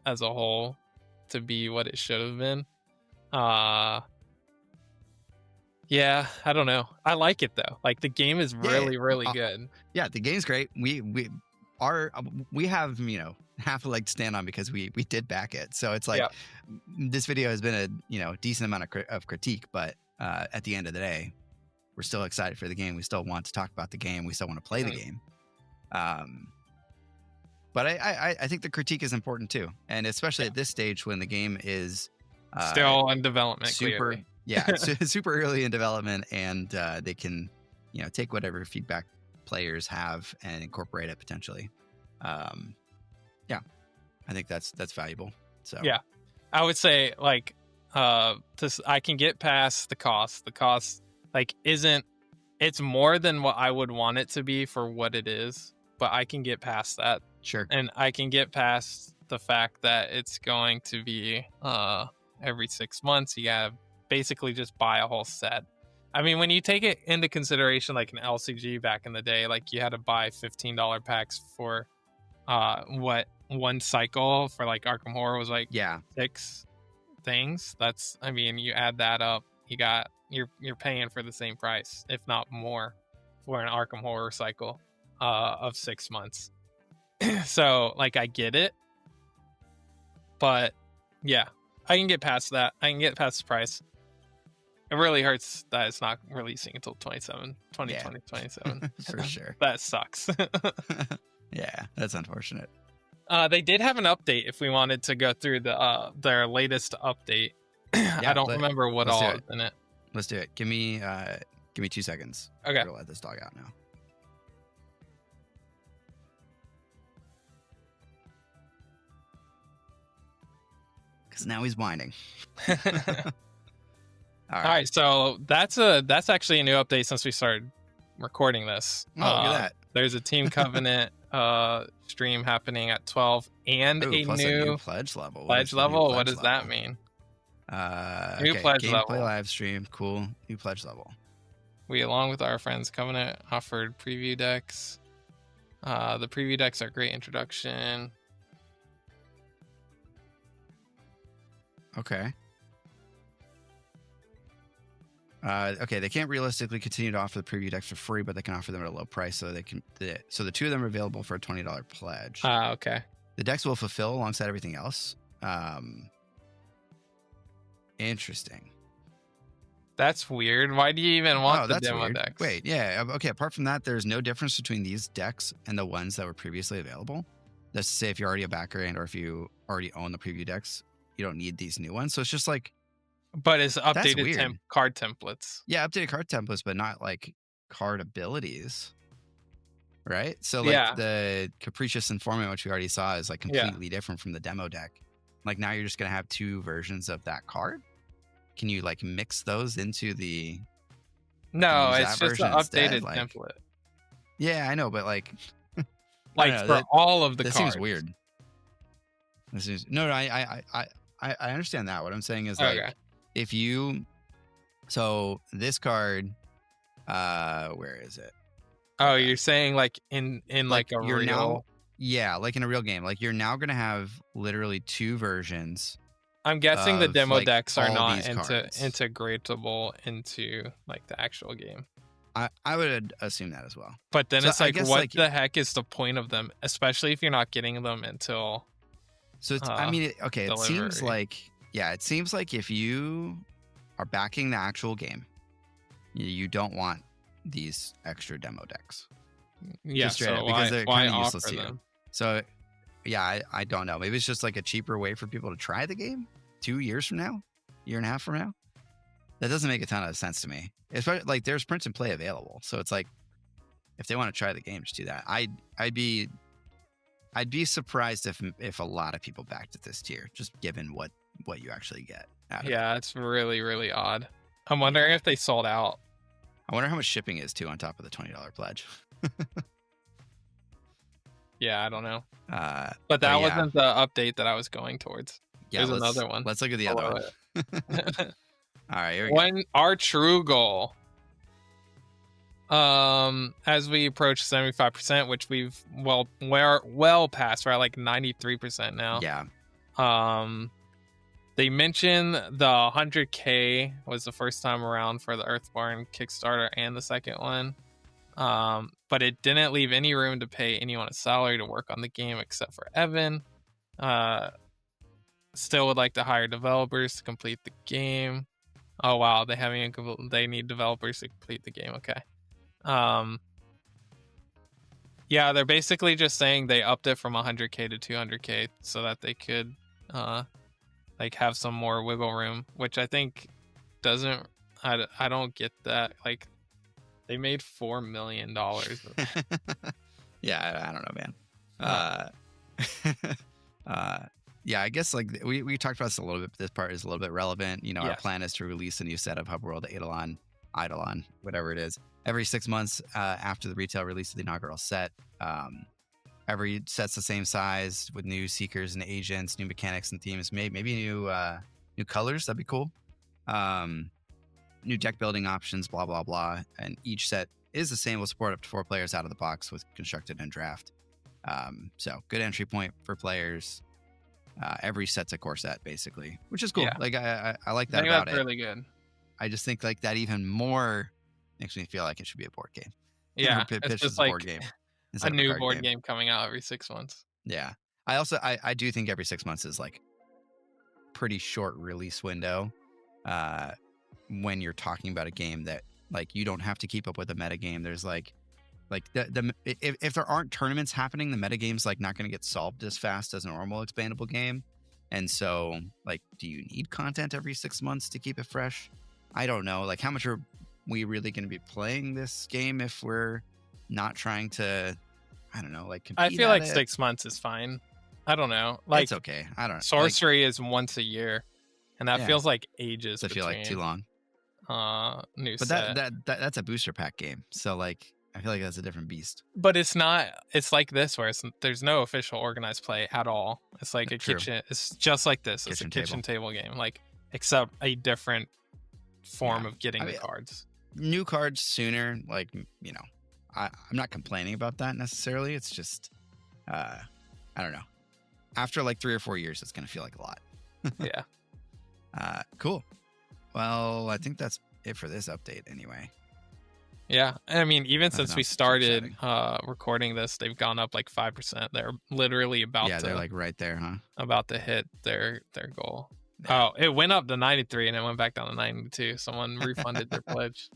as a whole to be what it should have been. Yeah, I don't know. I like it though. Like the game is really good. Yeah, the game's great. We have half a leg to stand on because we did back it. So it's like this video has been a decent amount of critique, but at the end of the day, we're still excited for the game. We still want to talk about the game. We still want to play the game. But I think the critique is important too, and especially at this stage when the game is still in development. Super, clearly. super early in development, and they can take whatever feedback players have and incorporate it potentially. I think that's valuable. So yeah, I would say like I can get past the cost. The cost like it's more than what I would want it to be for what it is, but I can get past that. Sure. And I can get past the fact that it's going to be every 6 months. You gotta basically just buy a whole set. I mean, when you take it into consideration, like an LCG back in the day, like you had to buy $15 packs for one cycle for like Arkham Horror was like 6 things. That's, I mean, you add that up, you're paying for the same price, if not more, for an Arkham Horror cycle. of 6 months. So like I get it, but yeah, I can get past that. I can get past the price. It really hurts that it's not releasing until 2027. For sure. That sucks. Yeah, that's unfortunate. They did have an update if we wanted to go through their latest update. I don't remember what all is in it. Let's do it. Give me 2 seconds. Okay. I'm gonna let this dog out now. Because now he's whining. All right, so that's actually a new update since we started recording this. Oh, look at that. There's a Team Covenant stream happening at 12 and a new pledge level. Pledge level? What does that mean? New pledge gameplay level. Live stream. Cool. New pledge level. We, along with our friends Covenant, offered preview decks. The preview decks are a great introduction. Okay. Okay, they can't realistically continue to offer the preview decks for free, but they can offer them at a low price, so they can. So the two of them are available for a $20 pledge. Okay. The decks will fulfill alongside everything else. Interesting. That's weird. Why do you even want the demo weird. decks? Wait, yeah. Okay, apart from that, there's no difference between these decks and the ones that were previously available. That's to say, if you're already a backer and or if you already own the preview decks, you don't need these new ones. So it's just like. But it's updated card templates. Yeah, updated card templates, but not like card abilities. Right? So like the Capricious Informant, which we already saw, is like completely different from the demo deck. Like now you're just going to have two versions of that card. Can you like mix those into the... No, it's just an updated template. Yeah, I know, but like... like for all of the cards. That seems weird. No, I understand that. What I'm saying is like... If you, so this card, where is it? Oh, you're saying like in like a real, like in a real game, like you're now gonna have literally two versions. I'm guessing the demo decks are not integratable into like the actual game. I would assume that as well. But then it's like, what the heck is the point of them, especially if you're not getting them until? So it's, it seems like. Yeah, it seems like if you are backing the actual game, you don't want these extra demo decks. Yeah, so because they're kind of useless to you. So, yeah, I don't know. Maybe it's just like a cheaper way for people to try the game 2 years from now, year and a half from now. That doesn't make a ton of sense to me. Especially like there's print and play available, so it's like if they want to try the game, just do that. I'd be surprised if a lot of people backed at this tier, just given what you actually get. It's really, really odd. I'm wondering if they sold out. I wonder how much shipping is too on top of the $20 pledge. Yeah, I don't know. But that wasn't the update that I was going towards. Yeah, there's another one. Let's look at the other one. All right, here we go. Our true goal. As we approach 75%, which we're well past, we're at like 93% now. Yeah. They mentioned the 100K was the first time around for the Earthborn Kickstarter and the second one. But it didn't leave any room to pay anyone a salary to work on the game except for Evan. Still would like to hire developers to complete the game. Oh wow, they need developers to complete the game. Okay. Yeah, they're basically just saying they upped it from 100K to 200K so that they could like have some more wiggle room, which I think doesn't. I don't get that. Like they made $4 million. Yeah, I don't know, man. Yeah, I guess like we talked about this a little bit, but this part is a little bit relevant. You know, our plan is to release a new set of Hubworld Aidalon, whatever it is, every 6 months after the retail release of the inaugural set. Every set's the same size with new seekers and agents, new mechanics and themes, maybe new colors. That'd be cool. New deck building options, blah, blah, blah. And each set is the same. We'll support up to 4 players out of the box with constructed and draft. So good entry point for players. Every set's a core set, basically, which is cool. Yeah. Like I like that about it. That's really good. I just think like that even more makes me feel like it should be a board game. Yeah, it's just like board game. A instead of a new card board game. game coming out every 6 months. Yeah. I do think every 6 months is like pretty short release window when you're talking about a game that like you don't have to keep up with the meta game. There's like if there aren't tournaments happening, the metagame's like not going to get solved as fast as a normal expandable game. And so like, do you need content every 6 months to keep it fresh? I don't know. Like, how much are we really going to be playing this game if we're not trying to, I don't know, like compete I feel at like it? 6 months is fine. I don't know. Like, It's okay. I don't know. sorcery is once a year, and that Yeah. feels like ages. Does it feel like too long? New But set. that's a booster pack game. So like, I feel like that's a different beast. But it's not. It's like this, where there's no official organized play at all. It's like a True. kitchen. It's just like this. It's Kitchen a kitchen table game, like except a different form of getting the cards. New cards sooner, like, you know, I'm not complaining about that necessarily. It's just, I don't know. After like 3 or 4 years, it's gonna feel like a lot. Yeah. Cool. Well, I think that's it for this update anyway. Yeah, I mean, even Nothing since we else too started recording this, they've gone up like 5%. They're literally about they're like right there, huh? about to hit their goal. Yeah. Oh, it went up to 93 and it went back down to 92. Someone refunded their pledge.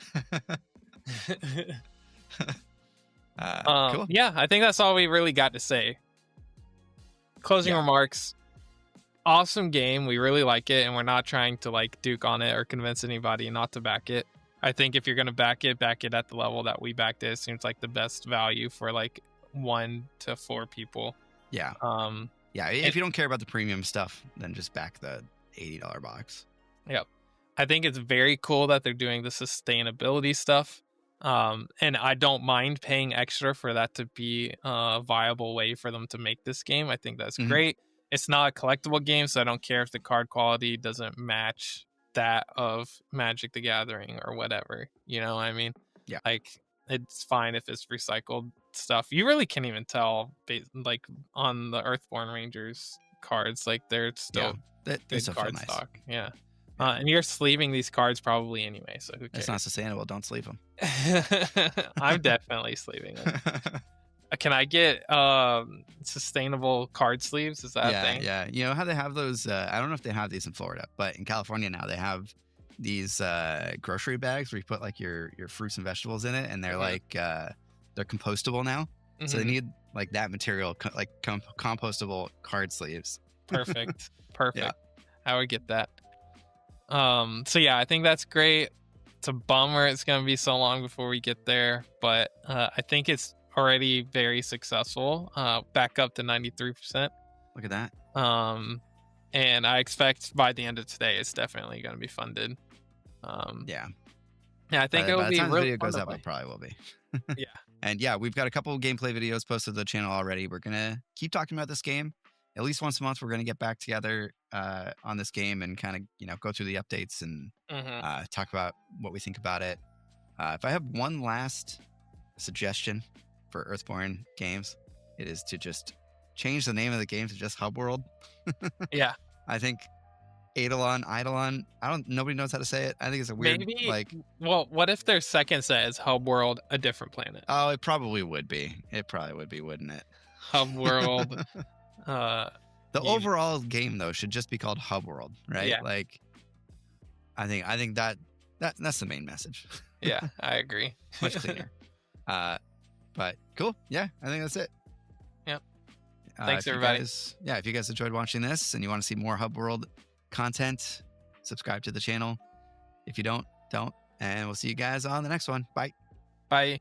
Cool. Yeah, I think that's all we really got to say. Closing remarks. Awesome game. We really like it, and we're not trying to like duke on it or convince anybody not to back it. I think if you're gonna back it at the level that we backed it. It seems like the best value for like 1 to 4 people. Yeah. If you don't care about the premium stuff, then just back the $80 box. Yep. I think it's very cool that they're doing the sustainability stuff. And I don't mind paying extra for that to be a viable way for them to make this game. I think that's great. It's not a collectible game, so I don't care if the card quality doesn't match that of Magic the Gathering or whatever. You know what I mean? Yeah. Like, it's fine if it's recycled stuff. You really can't even tell, like, on the Earthborn Rangers cards, like, they're still good card stock. Yeah. And you're sleeving these cards probably anyway, so who cares? It's not sustainable. Don't sleeve them. I'm definitely sleeving them. Can I get sustainable card sleeves? Is that a thing? Yeah. You know how they have those? I don't know if they have these in Florida, but in California now they have these grocery bags where you put like your fruits and vegetables in it, and they're like they're compostable now. So they need like that material, like compostable card sleeves. Perfect. Yeah. I would get that. So yeah, I think that's great. It's a bummer it's going to be so long before we get there, but I think it's already very successful. Back up to 93%. Look at that. And I expect by the end of today, it's definitely going to be funded. Yeah, I think it will be. By the time the really video goes fun up, it probably will be. Yeah. And yeah, we've got a couple of gameplay videos posted to the channel already. We're gonna keep talking about this game. At least once a month, we're gonna get back together on this game and kind of go through the updates and talk about what we think about it. If I have one last suggestion for Earthborn games, it is to just change the name of the game to just Hubworld. Yeah. I think Aidalon. Nobody knows how to say it. I think it's a weird Well, what if their second set is Hubworld, a different planet? Oh, it probably would be. It probably would be, wouldn't it? Hubworld. The overall game though should just be called Hubworld, right? Yeah. Like, I think that's the main message. Yeah, I agree. Much cleaner. But cool. Yeah, I think that's it. Yep. Thanks, everybody. If you guys enjoyed watching this and you want to see more Hubworld content, subscribe to the channel. If you don't. And we'll see you guys on the next one. Bye. Bye.